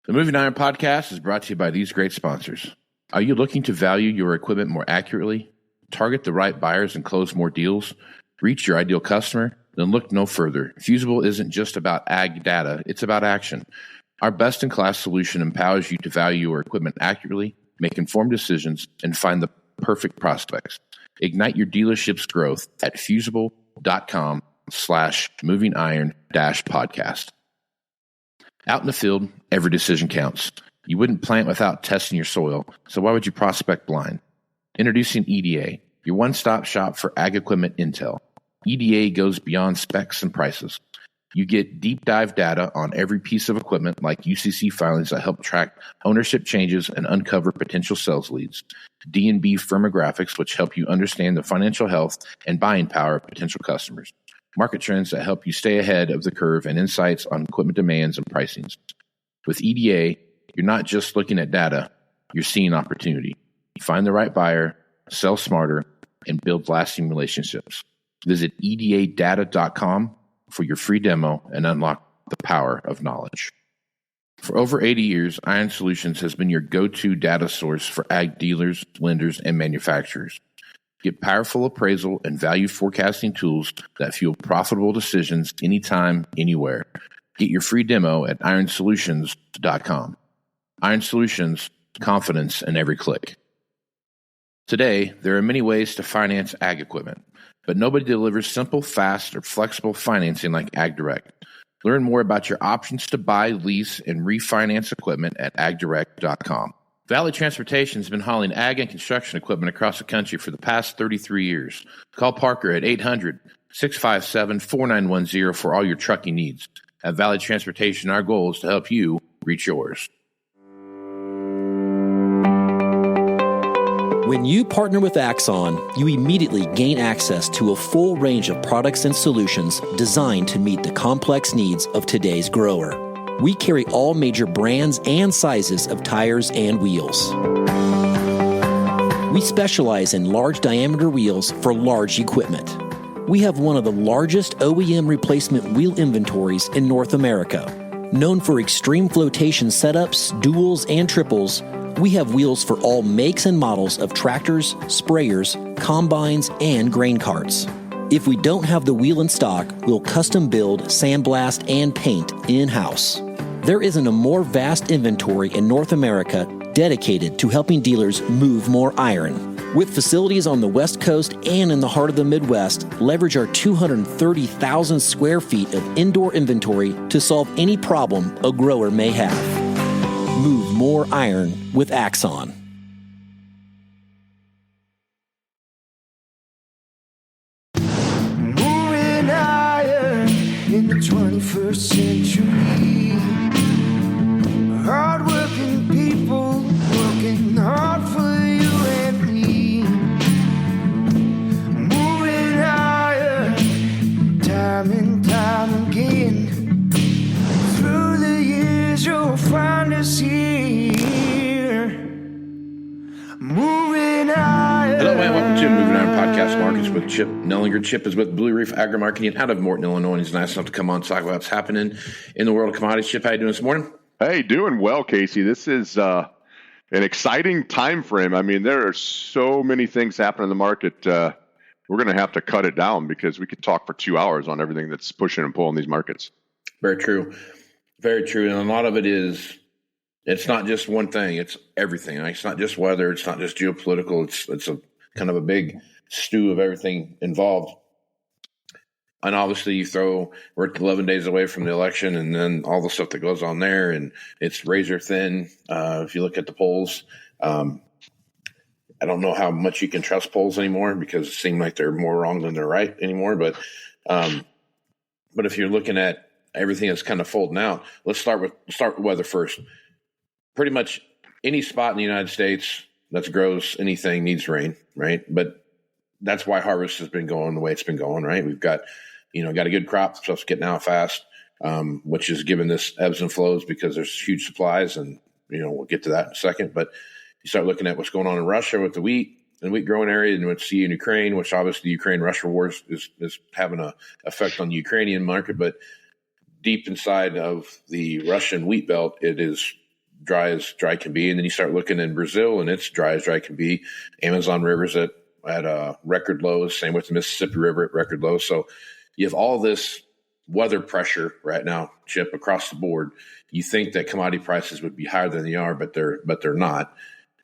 The Moving Iron Podcast is brought to you by these great sponsors. Are you looking to value your equipment more accurately, target the right buyers and close more deals, reach your ideal customer? Then look no further. Fusible isn't just about ag data, it's about action. Our best-in-class solution empowers you to value your equipment accurately, make informed decisions, and find the perfect prospects. Ignite your dealership's growth at fusible.com/movingiron-podcast. Out in the field, every decision counts. You wouldn't plant without testing your soil, so why would you prospect blind? Introducing EDA, your one-stop shop for ag equipment intel. EDA goes beyond specs and prices. You get deep dive data on every piece of equipment like UCC filings that help track ownership changes and uncover potential sales leads. D&B firmographics, which help you understand the financial health and buying power of potential customers. Market trends that help you stay ahead of the curve, and insights on equipment demands and pricings. With EDA, you're not just looking at data, you're seeing opportunity. You find the right buyer, sell smarter, and build lasting relationships. Visit edadata.com for your free demo and unlock the power of knowledge. For over 80 years, Iron Solutions has been your go-to data source for ag dealers, lenders, and manufacturers. Get powerful appraisal and value forecasting tools that fuel profitable decisions anytime, anywhere. Get your free demo at ironsolutions.com. Iron Solutions, confidence in every click. Today, there are many ways to finance ag equipment, but nobody delivers simple, fast, or flexible financing like AgDirect. Learn more about your options to buy, lease, and refinance equipment at agdirect.com. Valley Transportation has been hauling ag and construction equipment across the country for the past 33 years. Call Parker at 800-657-4910 for all your trucking needs. At Valley Transportation, our goal is to help you reach yours. When you partner with Axon, you immediately gain access to a full range of products and solutions designed to meet the complex needs of today's grower. We carry all major brands and sizes of tires and wheels. We specialize in large diameter wheels for large equipment. We have one of the largest OEM replacement wheel inventories in North America. Known for extreme flotation setups, duals, and triples, we have wheels for all makes and models of tractors, sprayers, combines, and grain carts. If we don't have the wheel in stock, we'll custom build, sandblast, and paint in-house. There isn't a more vast inventory in North America dedicated to helping dealers move more iron. With facilities on the West Coast and in the heart of the Midwest, leverage our 230,000 square feet of indoor inventory to solve any problem a grower may have. Move more iron with Axon. Moving iron in the 21st century. Hard-working people working hard for you and me. Moving iron time and time again. Through the years you'll find us here. Moving iron. Hello and welcome to Moving Iron Podcast. Markets with Chip Nellinger. Chip is with Blue Reef Agri-Marketing out of Morton, Illinois. He's nice enough to come on and talk about what's happening in the world of commodities. Chip, how you doing this morning? Hey, doing well, Casey. This is an exciting time frame. I mean, there are so many things happening in the market. We're going to have to cut it down because we could talk for 2 hours on everything that's pushing and pulling these markets. Very true. Very true. And a lot of it is, it's not just one thing. It's everything. It's not just weather. It's not just geopolitical. It's a kind of a big stew of everything involved. And obviously we're 11 days away from the election and then all the stuff that goes on there, and it's razor thin. If you look at the polls, I don't know how much you can trust polls anymore because it seems like they're more wrong than they're right anymore. But if you're looking at everything that's kind of folding out, let's start with weather first. Pretty much any spot in the United States that grows anything needs rain, right? But that's why harvest has been going the way it's been going, right? We've got a good crop, stuff's getting out fast, which is giving this ebbs and flows because there's huge supplies, and we'll get to that in a second. But you start looking at what's going on in Russia with the wheat and wheat growing area, and what's in Ukraine, which obviously the Ukraine-Russia war is having an effect on the Ukrainian market. But deep inside of the Russian wheat belt, it is dry as dry can be. And then you start looking in Brazil, and it's dry as dry can be. Amazon River's at record lows. Same with the Mississippi River at record lows. So you have all this weather pressure right now, Chip, across the board. You think that commodity prices would be higher than they are, but they're not.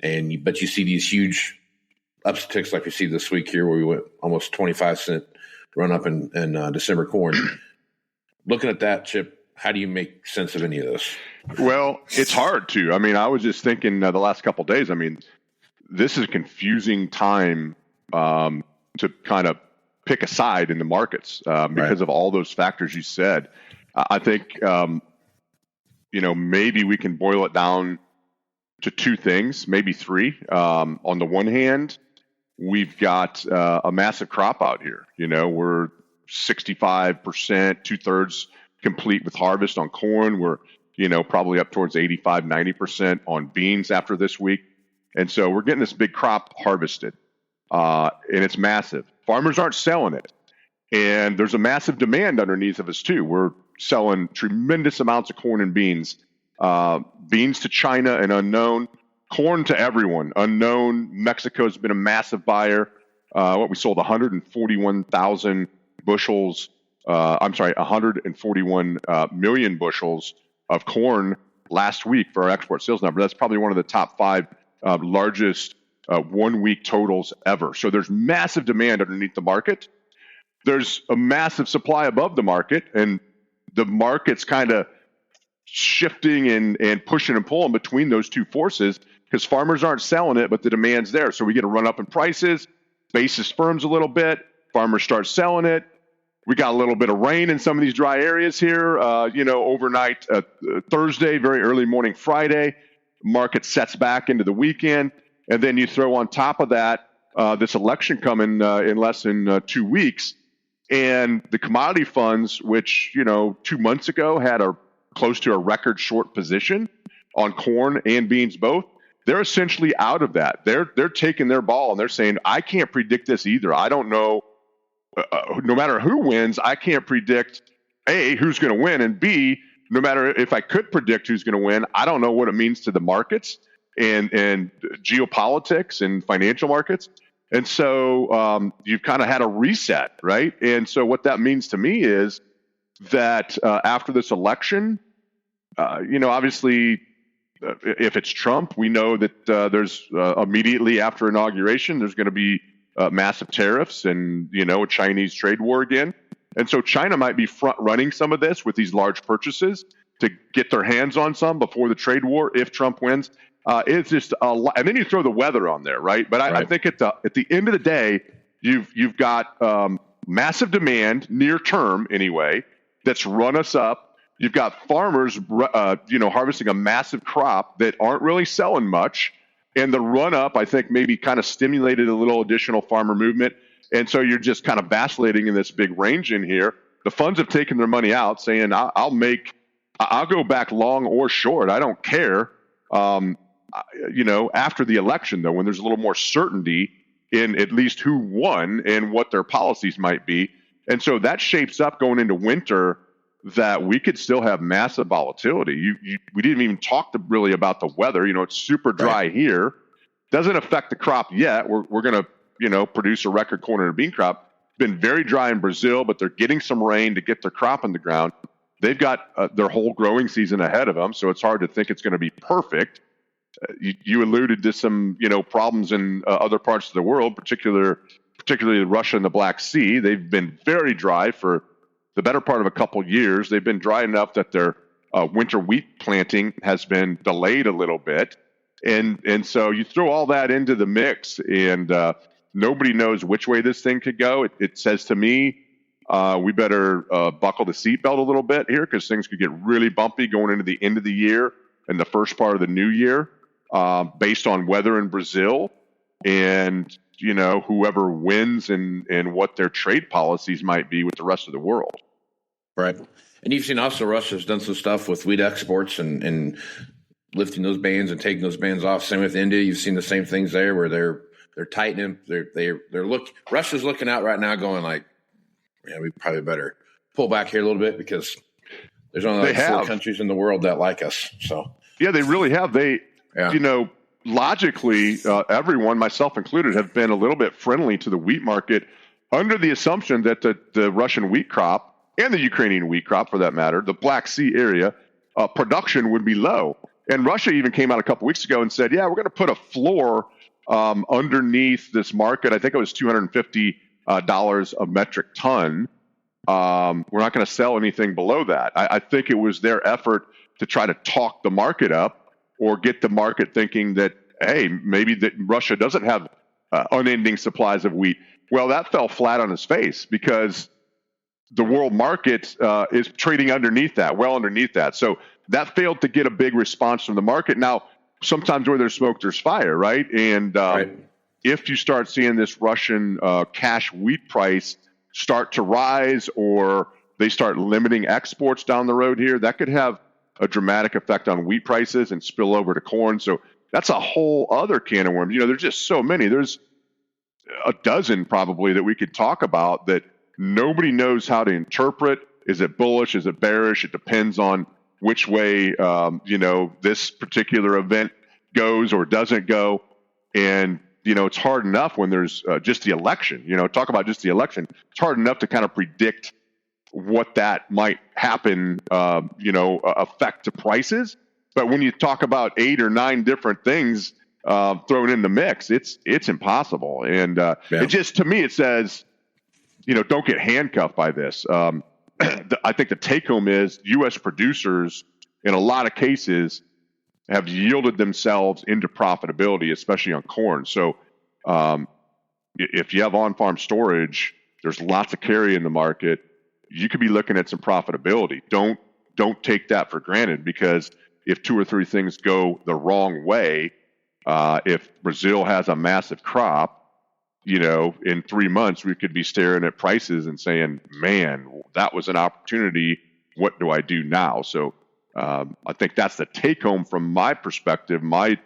But you see these huge upticks like we see this week here, where we went almost 25-cent run up in December corn. Looking at that, Chip, how do you make sense of any of this? Well, it's hard to. I mean, I was just thinking the last couple of days. I mean, this is a confusing time to kind of pick a side in the markets because of all those factors you said. I think maybe we can boil it down to two things, maybe three. On the one hand, we've got a massive crop out here. We're 65%, 2/3 complete with harvest on corn. We're, probably up towards 85, 90% on beans after this week. And so we're getting this big crop harvested, and it's massive. Farmers aren't selling it. And there's a massive demand underneath of us too. We're selling tremendous amounts of corn and beans. Beans to China and unknown. Corn to everyone, unknown. Mexico's been a massive buyer. We sold 141,000 bushels. 141 million bushels of corn last week for our export sales number. That's probably one of the top 5 largest 1-week totals ever. So there's massive demand underneath the market. There's a massive supply above the market, and the market's kind of shifting and pushing and pulling between those two forces because farmers aren't selling it, but the demand's there. So we get a run up in prices, basis firms a little bit, farmers start selling it. We got a little bit of rain in some of these dry areas here, overnight Thursday, very early morning Friday. Market sets back into the weekend. And then you throw on top of that this election coming in less than 2 weeks. And the commodity funds, which, 2 months ago had close to a record short position on corn and beans both, they're essentially out of that. They're taking their ball and they're saying, I can't predict this either. I don't know. No matter who wins, I can't predict, A, who's going to win, and B, no matter if I could predict who's going to win, I don't know what it means to the markets and geopolitics and financial markets. And so you've kind of had a reset, right? And so what that means to me is that after this election, obviously, if it's Trump, we know that there's immediately after inauguration, there's going to be massive tariffs and, a Chinese trade war again. And so China might be front running some of this with these large purchases to get their hands on some before the trade war if Trump wins. It's just a lot. And then you throw the weather on there, right? But I think at the end of the day, you've got massive demand near term anyway that's run us up. You've got farmers, harvesting a massive crop that aren't really selling much. And the run up, I think, maybe kind of stimulated a little additional farmer movement. And so you're just kind of vacillating in this big range in here. The funds have taken their money out saying, I'll go back long or short. I don't care. After the election, though, when there's a little more certainty in at least who won and what their policies might be. And so that shapes up going into winter that we could still have massive volatility. We didn't even talk really about the weather. It's super dry here. Doesn't affect the crop yet. We're going to, produce a record corn and bean crop. Been very dry in Brazil, but they're getting some rain to get their crop in the ground. They've got their whole growing season ahead of them, so it's hard to think it's going to be perfect. You alluded to some, problems in other parts of the world, particularly Russia and the Black Sea. They've been very dry for the better part of a couple years. They've been dry enough that their winter wheat planting has been delayed a little bit. And so you throw all that into the mix, and nobody knows which way this thing could go. It says to me, we better buckle the seatbelt a little bit here because things could get really bumpy going into the end of the year and the first part of the new year based on weather in Brazil and, whoever wins and what their trade policies might be with the rest of the world. Right. And you've seen also Russia's done some stuff with wheat exports and lifting those bans and taking those bans off. Same with India. You've seen the same things there where they're tightening. Russia's looking out right now going like, we probably better pull back here a little bit because there's only 4 countries in the world that like us. So Yeah, they really have. Yeah. Logically, everyone, myself included, have been a little bit friendly to the wheat market under the assumption that the Russian wheat crop and the Ukrainian wheat crop, for that matter, the Black Sea area, production would be low. And Russia even came out a couple weeks ago and said, yeah, we're going to put a floor underneath this market. I think it was $250 a metric ton. We're not going to sell anything below that. I think it was their effort to try to talk the market up or get the market thinking that, hey, maybe that Russia doesn't have unending supplies of wheat. Well, that fell flat on its face because the world market is trading underneath that, well underneath that. So that failed to get a big response from the market. Now, sometimes where there's smoke, there's fire, right? And if you start seeing this Russian cash wheat price start to rise, or they start limiting exports down the road here, that could have a dramatic effect on wheat prices and spill over to corn. So that's a whole other can of worms. There's just so many. There's a dozen probably that we could talk about that nobody knows how to interpret. Is it bullish? Is it bearish? It depends on which way, this particular event goes or doesn't go. And, it's hard enough when there's just the election, talk about just the election. It's hard enough to kind of predict what that might happen, affect to prices. But when you talk about 8 or 9 different things thrown in the mix, it's impossible. And it just, to me, it says, don't get handcuffed by this. I think the take home is U.S. producers, in a lot of cases, have yielded themselves into profitability, especially on corn. So if you have on-farm storage, there's lots of carry in the market. You could be looking at some profitability. Don't take that for granted, because if 2 or 3 things go the wrong way, if Brazil has a massive crop, in 3 months, we could be staring at prices and saying, man, that was an opportunity. What do I do now? So I think that's the take home from my perspective. My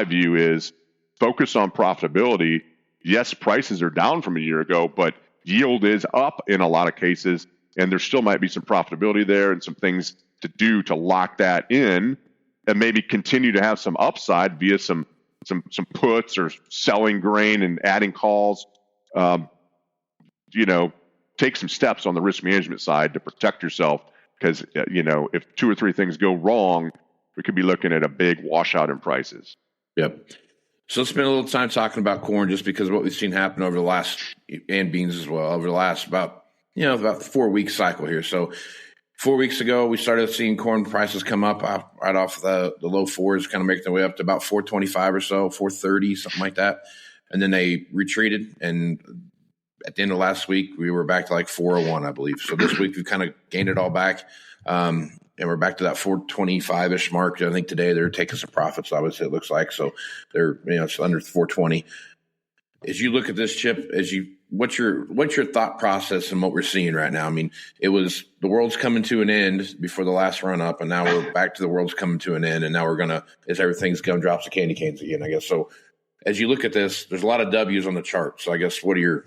view is focus on profitability. Yes, prices are down from a year ago, but yield is up in a lot of cases, and there still might be some profitability there and some things to do to lock that in, and maybe continue to have some upside via some puts or selling grain and adding calls. Take some steps on the risk management side to protect yourself, because if 2 or 3 things go wrong, we could be looking at a big washout in prices. Yep. So let's spend a little time talking about corn, just because of what we've seen happen over the last, and beans as well, over the last about 4-week cycle here. So 4 weeks ago, we started seeing corn prices come up right off the low 4s, kind of making their way up to about 425 or so, 430, something like that. And then they retreated. And at the end of last week, we were back to like 401, I believe. So this week, we've kind of gained it all back. And we're back to that 425-ish mark. I think today they're taking some profits, obviously, it looks like. So they're, it's under 420. As you look at this, Chip, what's your thought process and what we're seeing right now? I mean, it was the world's coming to an end before the last run up, and now we're back to the world's coming to an end, and now as everything's going, drops the candy canes again, I guess. So as you look at this, there's a lot of W's on the chart. So I guess what are your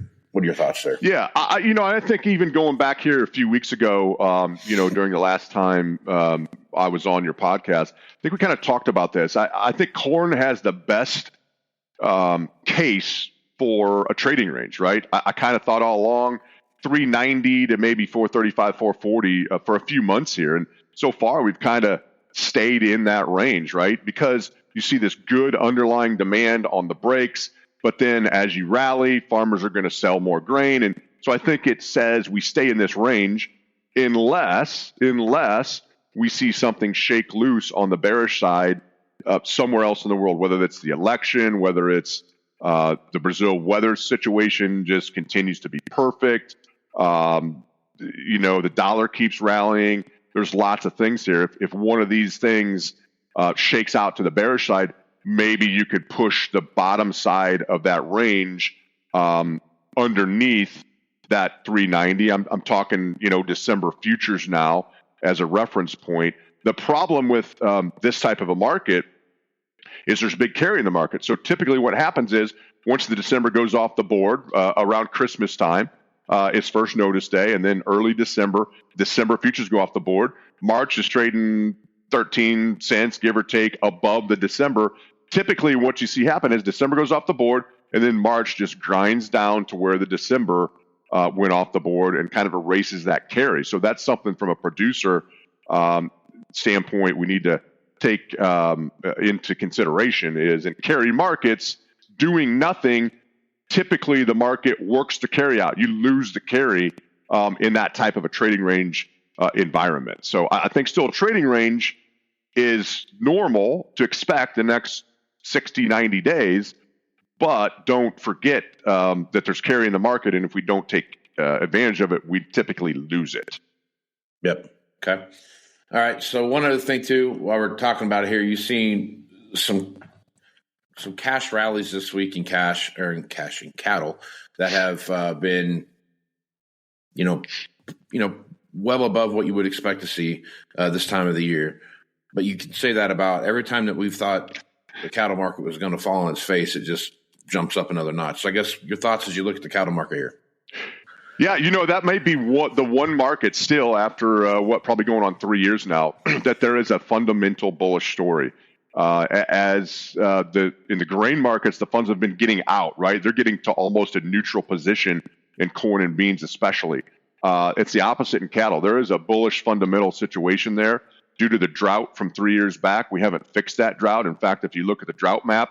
thoughts there? Yeah, I think even going back here a few weeks ago, during the last time I was on your podcast, I think we kind of talked about this. I think corn has the best case for a trading range, right? I kind of thought all along 390 to maybe 435, 440 for a few months here. And so far we've kind of stayed in that range, right? Because you see this good underlying demand on the breaks, but then as you rally, farmers are going to sell more grain. And so I think it says we stay in this range unless we see something shake loose on the bearish side somewhere else in the world, whether it's the election, whether it's the Brazil weather situation just continues to be perfect. The dollar keeps rallying. There's lots of things here. If one of these things shakes out to the bearish side, maybe you could push the bottom side of that range underneath that 390. I'm talking, December futures now as a reference point. The problem with this type of a market is there's big carry in the market. So typically what happens is once the December goes off the board around Christmas time, it's first notice day, and then early December futures go off the board. March is trading 13 cents, give or take, above the December. Typically, what you see happen is December goes off the board, and then March just grinds down to where the December went off the board and kind of erases that carry. So that's something from a producer standpoint we need to take into consideration is in carry markets, doing nothing, typically the market works the carry out. You lose the carry in that type of a trading range environment. So I think still a trading range is normal to expect the next 60, 90 days, but don't forget that there's carry in the market, and if we don't take advantage of it, we typically lose it. Yep. Okay. All right. So one other thing too, while we're talking about it here, you've seen some cash rallies this week in cattle that have been, well above what you would expect to see this time of the year. But you can say that about every time that we've thought the cattle market was going to fall on its face, it just jumps up another notch. So I guess your thoughts as you look at the cattle market here. Yeah, that may be the one market still after probably going on 3 years now that there is a fundamental bullish story. In the grain markets, the funds have been getting out, right? They're getting to almost a neutral position in corn and beans, especially. It's the opposite in cattle. There is a bullish fundamental situation there due to the drought from 3 years back. We haven't fixed that drought. In fact, if you look at the drought map,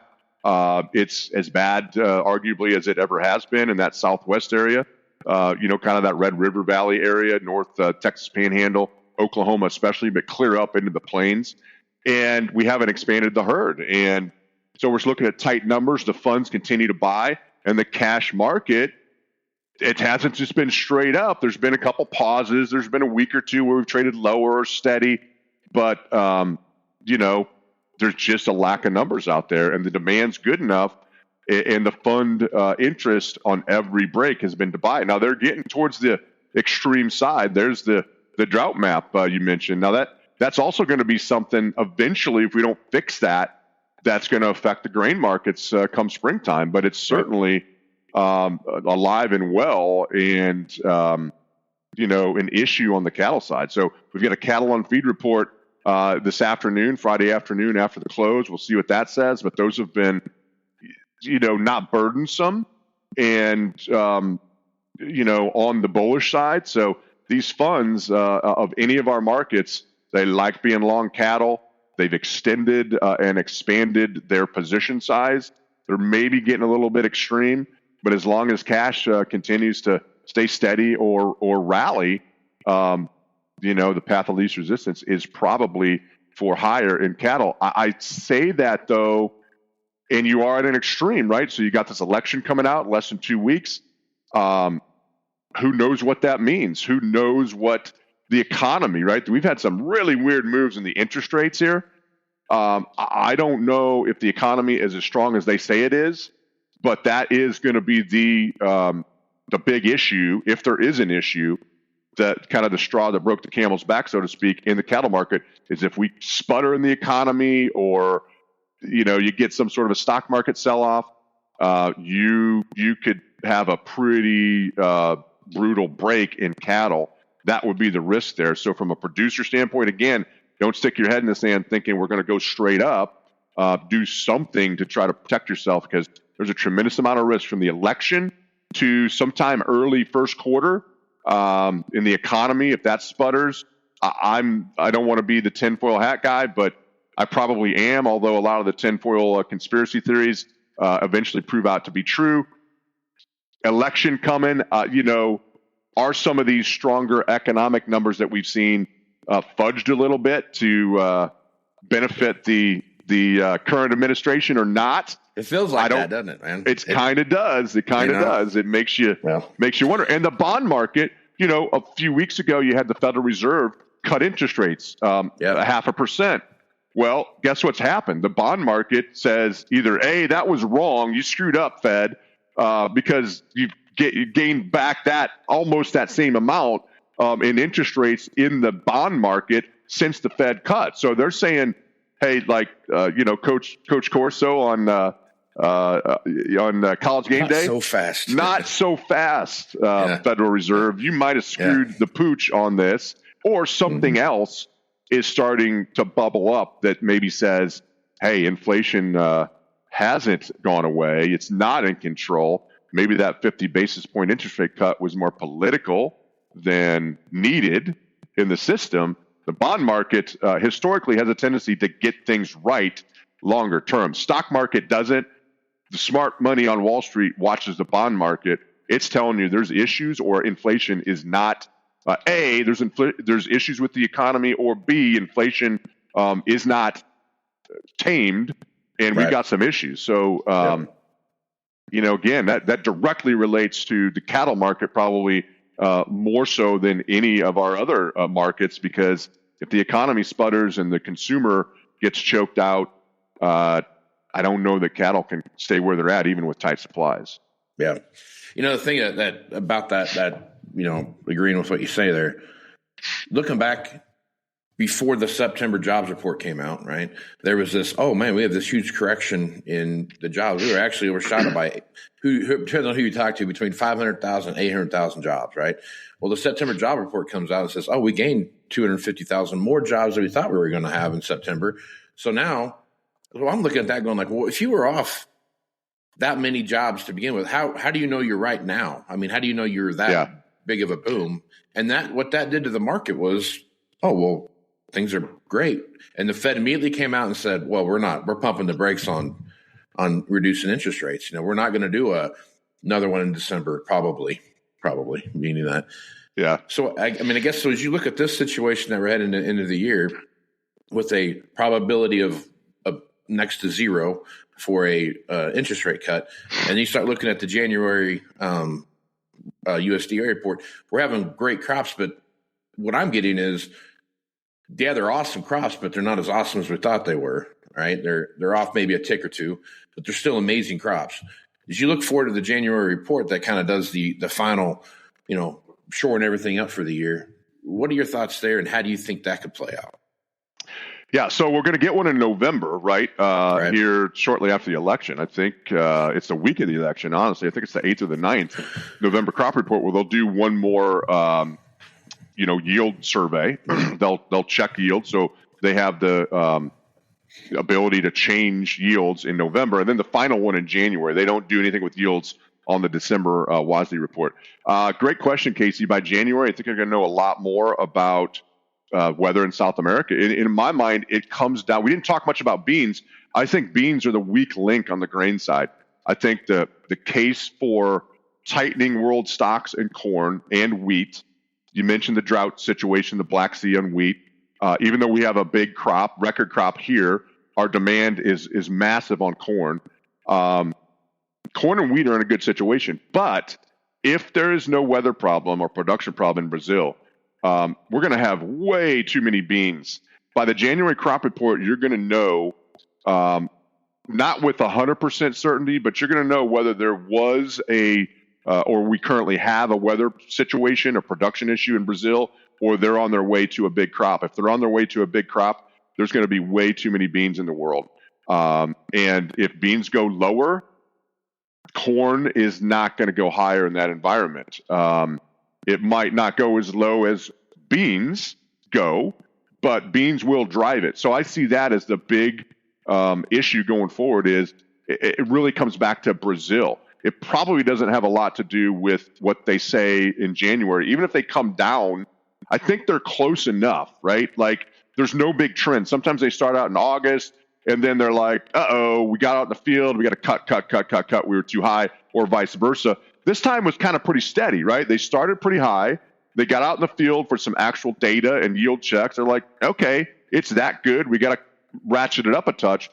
it's as bad, arguably, as it ever has been in that southwest area. Kind of that Red River Valley area, North Texas Panhandle, Oklahoma especially, but clear up into the plains. And we haven't expanded the herd. And so we're looking at tight numbers. The funds continue to buy. And the cash market, it hasn't just been straight up. There's been a couple pauses. There's been a week or two where we've traded lower or steady. But, there's just a lack of numbers out there. And the demand's good enough. And the fund interest on every break has been to buy. Now, they're getting towards the extreme side. There's the drought map you mentioned. Now, that's also going to be something eventually, if we don't fix that, that's going to affect the grain markets come springtime. But it's certainly alive and well and, an issue on the cattle side. So we've got a cattle on feed report this afternoon, Friday afternoon after the close. We'll see what that says. But those have been not burdensome and, on the bullish side. So these funds of any of our markets, they like being long cattle. They've extended and expanded their position size. They're maybe getting a little bit extreme, but as long as cash continues to stay steady or rally, the path of least resistance is probably for higher in cattle. I say that though, and you are at an extreme, right? So you got this election coming out less than 2 weeks. Who knows what that means? Who knows what the economy, right? We've had some really weird moves in the interest rates here. I don't know if the economy is as strong as they say it is, but that is going to be the big issue, if there is an issue, that kind of the straw that broke the camel's back, so to speak, in the cattle market, is if we sputter in the economy or you get some sort of a stock market sell-off, you could have a pretty brutal break in cattle. That would be the risk there. So from a producer standpoint, again, don't stick your head in the sand thinking we're going to go straight up. Do something to try to protect yourself, because there's a tremendous amount of risk from the election to sometime early first quarter in the economy. If that sputters, I don't want to be the tinfoil hat guy, but I probably am, although a lot of the tinfoil conspiracy theories eventually prove out to be true. Election coming, are some of these stronger economic numbers that we've seen fudged a little bit to benefit the current administration or not? It feels like that, doesn't it, man? It kind of does. It kind of does. It makes you wonder. And the bond market, a few weeks ago, you had the Federal Reserve cut interest rates 0.5%. Well, guess what's happened? The bond market says either A, that was wrong, you screwed up, Fed, because you gained back almost that same amount in interest rates in the bond market since the Fed cut. So they're saying, hey, like Coach Corso on College Game Day, not so fast, Federal Reserve. You might have screwed the pooch on this or something else. is starting to bubble up that maybe says, hey, inflation hasn't gone away. It's not in control. Maybe that 50 basis point interest rate cut was more political than needed in the system. The bond market historically has a tendency to get things right longer term. Stock market doesn't. The smart money on Wall Street watches the bond market. It's telling you there's issues, or inflation is not A, there's issues with the economy, or B, inflation is not tamed, and we've got some issues. So, again, that directly relates to the cattle market, probably more so than any of our other markets, because if the economy sputters and the consumer gets choked out, I don't know that cattle can stay where they're at, even with tight supplies. Yeah. The thing that about that, agreeing with what you say there, looking back before the September jobs report came out, right, there was this, oh man, we have this huge correction in the jobs. We were actually overshadowed by, depending on who you talk to, between 500,000 and 800,000 jobs, right? Well, the September job report comes out and says, oh, we gained 250,000 more jobs than we thought we were going to have in September. So now, I'm looking at that going like, well, if you were off that many jobs to begin with, how do you know you're right now? I mean, how do you know you're that big of a boom? And what that did to the market was, oh, well, things are great. And the Fed immediately came out and said, well, we're pumping the brakes on reducing interest rates. We're not going to do another one in December, probably meaning that. Yeah. So, I guess, so as you look at this situation that we're heading into the year with a probability of next to zero for a interest rate cut, and you start looking at the January USDA report, we're having great crops, but what I'm getting is, they're awesome crops, but they're not as awesome as we thought they were, right? They're off maybe a tick or two, but they're still amazing crops. As you look forward to the January report that kind of does the final, shoring everything up for the year, what are your thoughts there, and how do you think that could play out? Yeah, so we're going to get one in November, right? Here shortly after the election. I think it's the week of the election, honestly. I think it's the 8th or the 9th November crop report, where they'll do one more yield survey. They'll check yield, so they have the ability to change yields in November, and then the final one in January. They don't do anything with yields on the December WASDE report. Great question, Casey. By January, I think you're going to know a lot more about weather in South America. In my mind, it comes down. We didn't talk much about beans. I think beans are the weak link on the grain side. I think the case for tightening world stocks in corn and wheat. You mentioned the drought situation, the Black Sea on wheat. Even though we have a big record crop here, our demand is massive on corn. Corn and wheat are in a good situation. But if there is no weather problem or production problem in Brazil, we're going to have way too many beans. By the January crop report, you're going to know, not with 100% certainty, but you're going to know whether there was or we currently have a weather situation, a production issue in Brazil, or they're on their way to a big crop. If they're on their way to a big crop, there's going to be way too many beans in the world. And if beans go lower, corn is not going to go higher in that environment. It might not go as low as beans go, but beans will drive it. So I see that as the big issue going forward. Is it really comes back to Brazil. It probably doesn't have a lot to do with what they say in January. Even if they come down, I think they're close enough, right? Like, there's no big trend. Sometimes they start out in August, and then they're like, uh-oh, we got out in the field, we got to cut, we were too high, or vice versa. This time was kind of pretty steady, right? They started pretty high. They got out in the field for some actual data and yield checks. They're like, okay, it's that good. We got to ratchet it up a touch.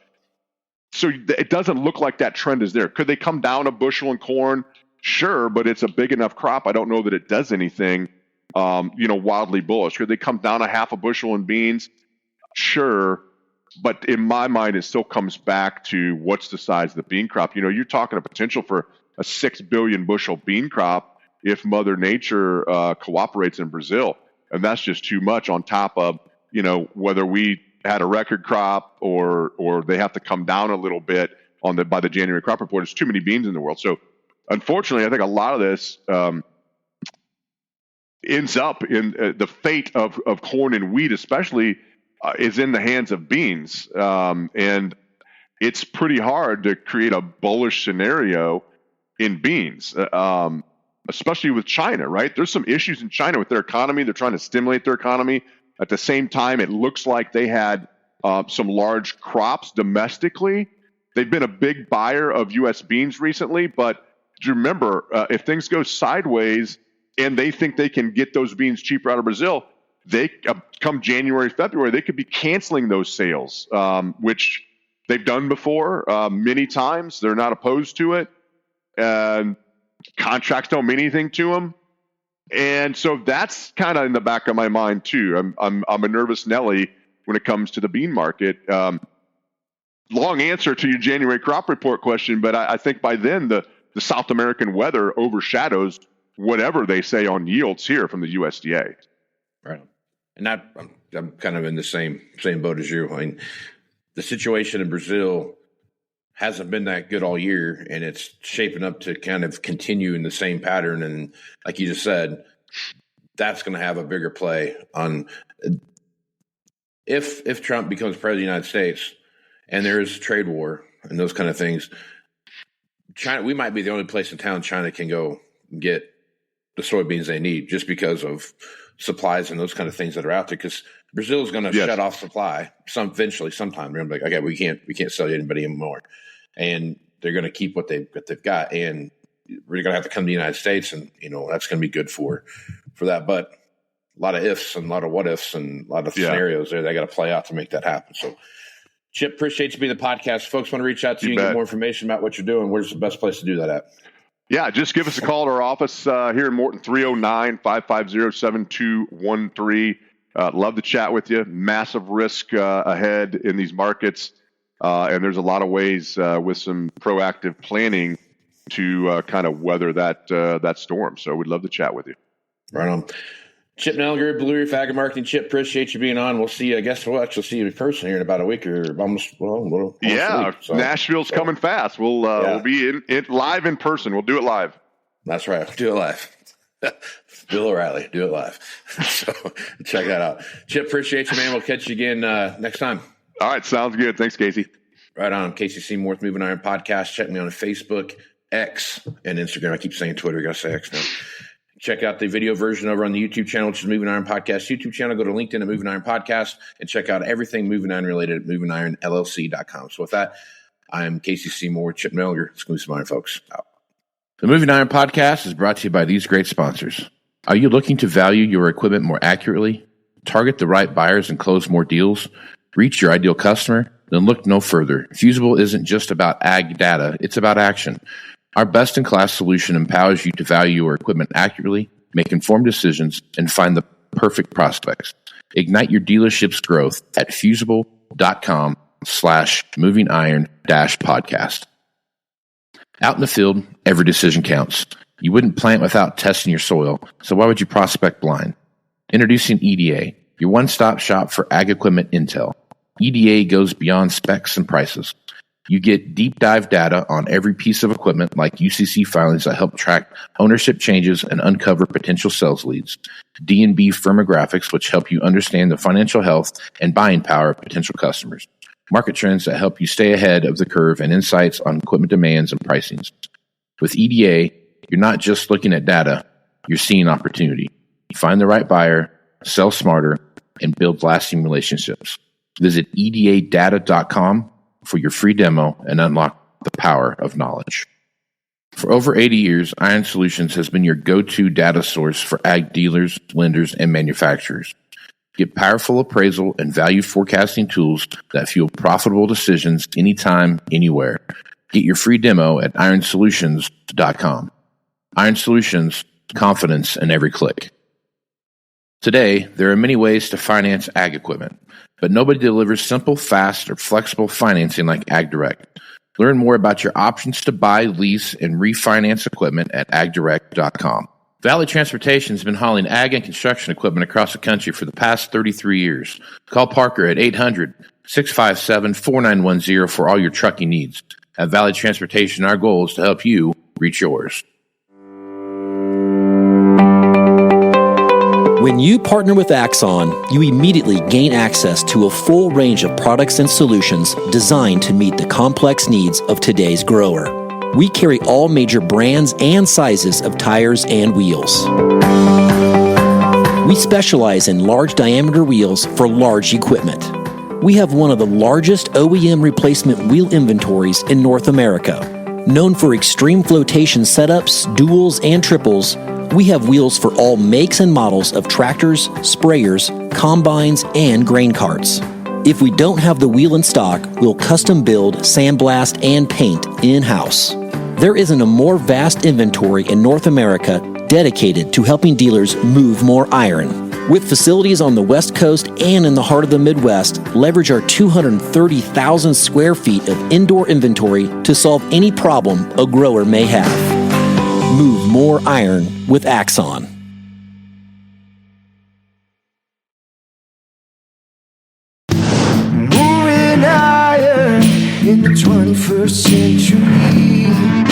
So it doesn't look like that trend is there. Could they come down a bushel in corn? Sure, but it's a big enough crop. I don't know that it does anything, wildly bullish. Could they come down a half a bushel in beans? Sure. But in my mind, it still comes back to what's the size of the bean crop. You're talking a potential for a 6 billion bushel bean crop if Mother Nature cooperates in Brazil. And that's just too much on top of, whether we had a record crop or they have to come down a little bit by the January crop report. There's too many beans in the world. So unfortunately, I think a lot of this ends up in the fate of corn and wheat, especially is in the hands of beans. And it's pretty hard to create a bullish scenario in beans, especially with China, right? There's some issues in China with their economy. They're trying to stimulate their economy. At the same time, it looks like they had some large crops domestically. They've been a big buyer of U.S. beans recently, but do you remember, if things go sideways and they think they can get those beans cheaper out of Brazil, they come January, February, they could be canceling those sales, which they've done before many times. They're not opposed to it. And contracts don't mean anything to them. And so that's kind of in the back of my mind too. I'm a nervous Nelly when it comes to the bean market. Long answer to your January crop report question, but I think by then the South American weather overshadows whatever they say on yields here from the USDA. Right. And I'm kind of in the same boat as you. I mean, the situation in Brazil hasn't been that good all year, and it's shaping up to kind of continue in the same pattern. And like you just said, that's going to have a bigger play on if Trump becomes president of the United States and there is a trade war and those kind of things. China, we might be the only place in town China can go get the soybeans they need just because of supplies and those kind of things that are out there. Because Brazil is going to shut off supply eventually sometime. They're going to be like, okay, we can't sell to anybody anymore, and they're going to keep what they've got, and we're going to have to come to the United States, and that's going to be good for that. But a lot of ifs and a lot of what ifs and a lot of scenarios there they got to play out to make that happen. So, Chip, appreciate you being the podcast. Folks want to reach out to you and get more information about what you're doing. Where's the best place to do that at? Yeah, just give us a call at our office here in Morton, 309-550-7213. Love to chat with you. Massive risk ahead in these markets. And there's a lot of ways with some proactive planning to kind of weather that storm. So we'd love to chat with you. Right on. Chip Nellinger, Blue Reef Ag Marketing. Chip, appreciate you being on. We'll see you. I guess we'll actually see you in person here in about a week or almost a week. So, Nashville's coming fast. We'll be in live in person. We'll do it live. That's right. Do it live. Bill O'Reilly, do it live. So check that out. Chip, appreciate you, man. We'll catch you again next time. All right. Sounds good. Thanks, Casey. Right on. Casey Seymour with Moving Iron Podcast. Check me on Facebook, X, and Instagram. I keep saying Twitter. I got to say X now. Check out the video version over on the YouTube channel, which is Moving Iron Podcast YouTube channel. Go to LinkedIn at Moving Iron Podcast and check out everything Moving Iron related at movingironllc.com. So with that, I'm Casey Seymour, Chip Nellinger. Let's move some iron, folks. Out. The Moving Iron Podcast is brought to you by these great sponsors. Are you looking to value your equipment more accurately, target the right buyers and close more deals, reach your ideal customer? Then look no further. Fusible isn't just about ag data, it's about action. Our best-in-class solution empowers you to value your equipment accurately, make informed decisions, and find the perfect prospects. Ignite your dealership's growth at fusible.com/movingiron-podcast. Out in the field, every decision counts. You wouldn't plant without testing your soil, so why would you prospect blind? Introducing EDA, your one-stop shop for ag equipment intel. EDA goes beyond specs and prices. You get deep dive data on every piece of equipment like UCC filings that help track ownership changes and uncover potential sales leads. D&B firmographics, which help you understand the financial health and buying power of potential customers. Market trends that help you stay ahead of the curve and insights on equipment demands and pricings. With EDA, you're not just looking at data, you're seeing opportunity. Find the right buyer, sell smarter, and build lasting relationships. Visit edadata.com for your free demo and unlock the power of knowledge. For over 80 years, Iron Solutions has been your go-to data source for ag dealers, lenders, and manufacturers. Get powerful appraisal and value forecasting tools that fuel profitable decisions anytime, anywhere. Get your free demo at ironsolutions.com. Iron Solutions, confidence in every click. Today, there are many ways to finance ag equipment, but nobody delivers simple, fast, or flexible financing like AgDirect. Learn more about your options to buy, lease, and refinance equipment at agdirect.com. Valley Transportation has been hauling ag and construction equipment across the country for the past 33 years. Call Parker at 800-657-4910 for all your trucking needs. At Valley Transportation, our goal is to help you reach yours. When you partner with Axon, you immediately gain access to a full range of products and solutions designed to meet the complex needs of today's grower. We carry all major brands and sizes of tires and wheels. We specialize in large diameter wheels for large equipment. We have one of the largest OEM replacement wheel inventories in North America. Known for extreme flotation setups, duals, and triples, we have wheels for all makes and models of tractors, sprayers, combines, and grain carts. If we don't have the wheel in stock, we'll custom build, sandblast, and paint in-house. There isn't a more vast inventory in North America dedicated to helping dealers move more iron. With facilities on the West Coast and in the heart of the Midwest, leverage our 230,000 square feet of indoor inventory to solve any problem a grower may have. Move more iron with Axon. Moving iron in the 21st century.